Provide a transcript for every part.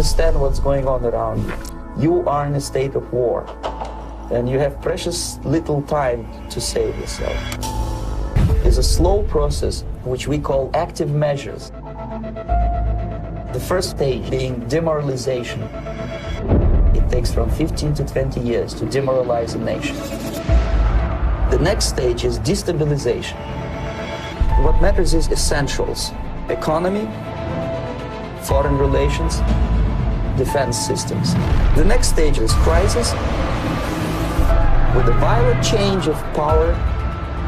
understand what's going on around you. You are in a state of war, and you have precious little time to save yourself. It's a slow process which we call active measures. The first stage being demoralization. It takes from 15 to 20 years to demoralize a nation. The next stage is destabilization. What matters is essentials: economy, foreign relations, defense systems. The next stage is crisis, with a violent change of power,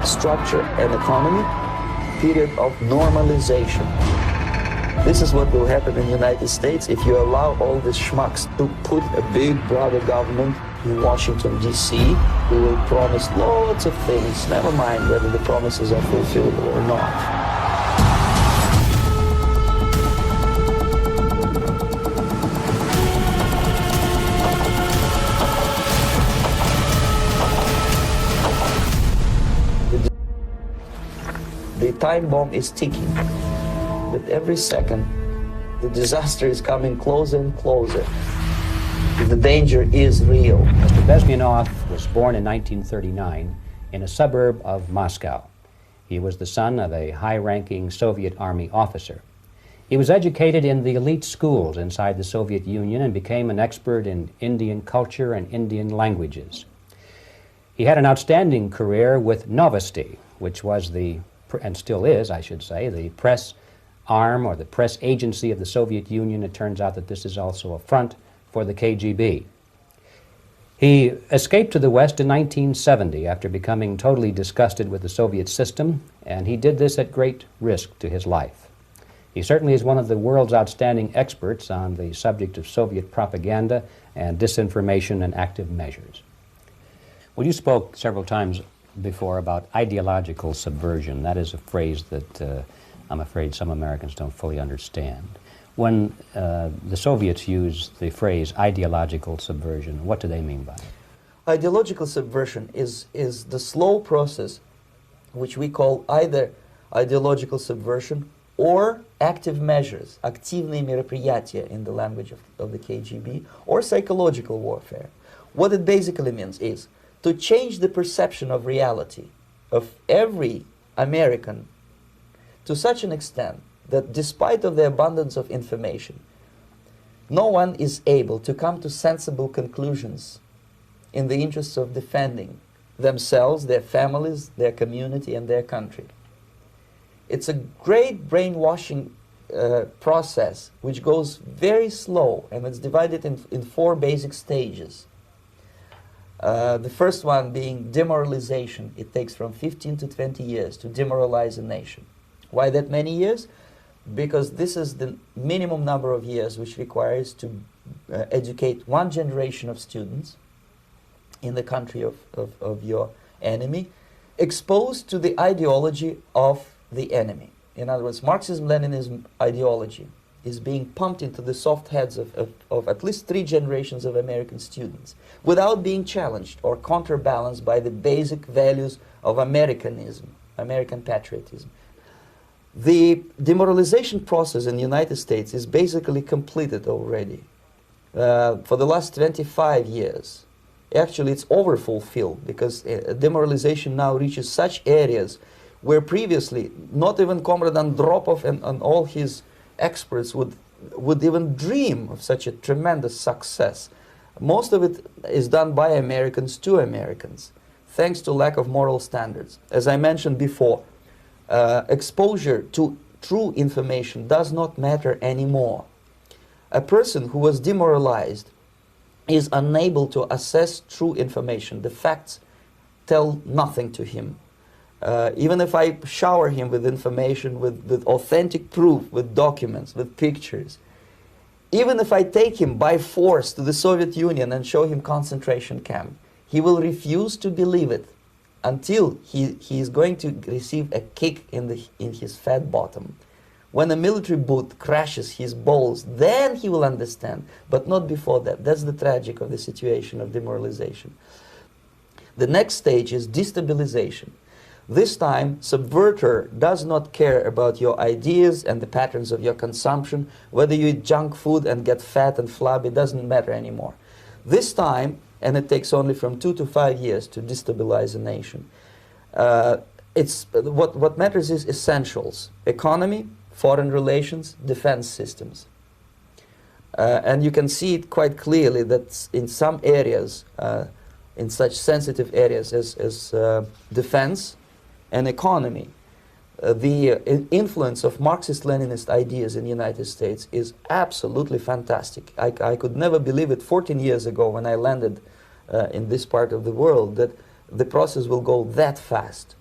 structure, and economy, period of normalization. This is what will happen in the United States if you allow all these schmucks to put a big brother government in Washington, D.C., who will promise lots of things, never mind whether the promises are fulfillable or not. The time bomb is ticking. With every second, the disaster is coming closer and closer. The danger is real. Mr. Bezmenov was born in 1939 in a suburb of Moscow. He was the son of a high-ranking Soviet Army officer. He was educated in the elite schools inside the Soviet Union and became an expert in Indian culture and Indian languages. He had an outstanding career with Novosti, which was and still is, I should say, the press arm or the press agency of the Soviet Union. It turns out that this is also a front for the KGB. He escaped to the West in 1970 after becoming totally disgusted with the Soviet system, and he did this at great risk to his life. He certainly is one of the world's outstanding experts on the subject of Soviet propaganda and disinformation and active measures. Well, you spoke several times before about ideological subversion. That is a phrase that I'm afraid some Americans don't fully understand. When the Soviets use the phrase ideological subversion, what do they mean by it? Ideological subversion is the slow process which we call either ideological subversion or active measures, активные мероприятия in the language of the KGB, or psychological warfare. What it basically means is to change the perception of reality of every American to such an extent that despite of the abundance of information, no one is able to come to sensible conclusions in the interests of defending themselves, their families, their community, and their country. It's a great brainwashing process which goes very slow, and it's divided in four basic stages. The first one being demoralization. It takes from 15 to 20 years to demoralize a nation. Why that many years? Because this is the minimum number of years which requires to educate one generation of students in the country of your enemy, exposed to the ideology of the enemy. In other words, Marxism-Leninism ideology is being pumped into the soft heads of at least 3 generations of American students without being challenged or counterbalanced by the basic values of Americanism, American patriotism. The demoralization process in the United States is basically completed already. For the last 25 years, actually it's overfulfilled, because demoralization now reaches such areas where previously not even Comrade Andropov and all his experts would even dream of such a tremendous success. Most of it is done by Americans to Americans, thanks to lack of moral standards. As I mentioned before, exposure to true information does not matter anymore. A person who was demoralized is unable to assess true information. The facts tell nothing to him. Even if I shower him with information, with authentic proof, with documents, with pictures, even if I take him by force to the Soviet Union and show him concentration camp, he will refuse to believe it until he is going to receive a kick in his fat bottom. When a military boot crashes his balls, then he will understand, but not before that. That's the tragic of the situation of demoralization. The next stage is destabilization. This time, subverter does not care about your ideas and the patterns of your consumption. Whether you eat junk food and get fat and flabby, doesn't matter anymore. This time, and it takes only from 2 to 5 years to destabilize a nation, what matters is essentials: economy, foreign relations, defense systems. And you can see it quite clearly that in some areas, in such sensitive areas as defense and economy, the influence of Marxist-Leninist ideas in the United States is absolutely fantastic. I could never believe it 14 years ago when I landed in this part of the world, that the process will go that fast.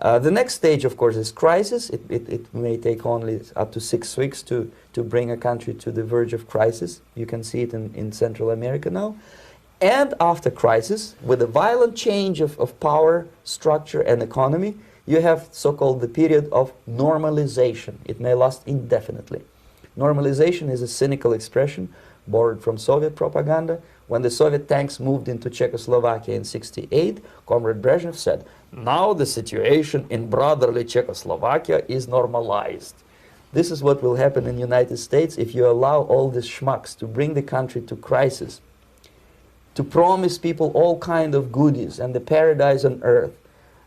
The next stage, of course, is crisis. It may take only up to 6 weeks to bring a country to the verge of crisis. You can see it in Central America now. And after crisis, with a violent change of power, structure, and economy, you have so-called the period of normalization. It may last indefinitely. Normalization is a cynical expression borrowed from Soviet propaganda. When the Soviet tanks moved into Czechoslovakia in '68, Comrade Brezhnev said, "Now the situation in brotherly Czechoslovakia is normalized." This is what will happen in the United States if you allow all these schmucks to bring the country to crisis, to promise people all kind of goodies and the paradise on earth,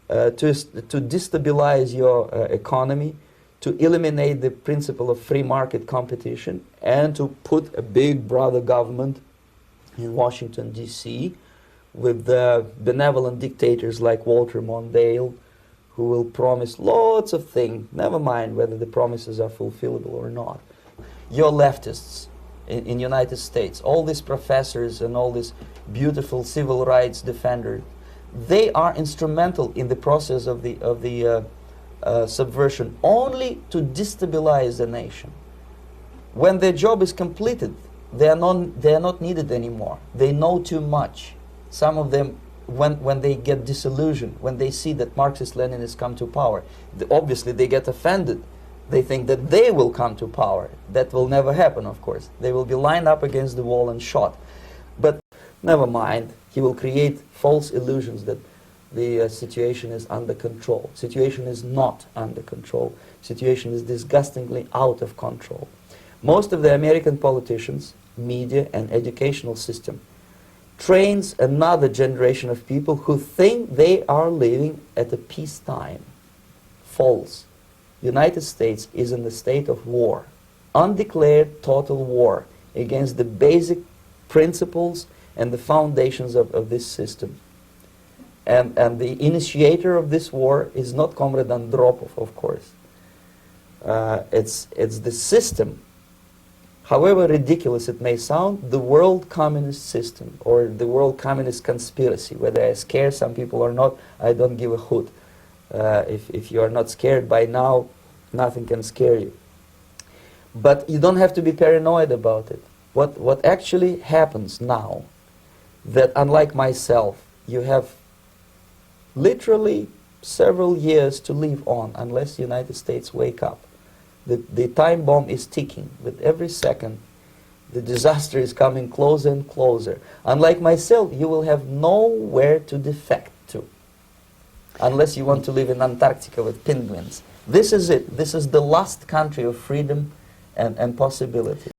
to destabilize your economy, to eliminate the principle of free market competition, and to put a big brother government in Washington, D.C., with benevolent dictators like Walter Mondale, who will promise lots of things, never mind whether the promises are fulfillable or not. Your leftists in United States, all these professors and all these beautiful civil rights defenders, they are instrumental in the process of the subversion only to destabilize the nation. When their job is completed, they are not needed anymore. They know too much. Some of them, when they get disillusioned, when they see that Marxist-Leninists come to power, obviously they get offended. They think that they will come to power. That will never happen, of course. They will be lined up against the wall and shot. But never mind, he will create false illusions that the situation is under control. Situation is not under control. Situation is disgustingly out of control. Most of the American politicians, media, and educational system trains another generation of people who think they are living at a peacetime. False. The United States is in the state of war, undeclared total war against the basic principles and the foundations of this system. And the initiator of this war is not Comrade Andropov, of course. It's the system. However ridiculous it may sound, the world communist system or the world communist conspiracy, whether I scare some people or not, I don't give a hoot. If you are not scared by now, nothing can scare you. But you don't have to be paranoid about it. What actually happens now, that unlike myself, you have literally several years to live on unless the United States wake up. The time bomb is ticking. With every second, the disaster is coming closer and closer. Unlike myself, you will have nowhere to defect to, unless you want to live in Antarctica with penguins. This is it. This is the last country of freedom and possibility.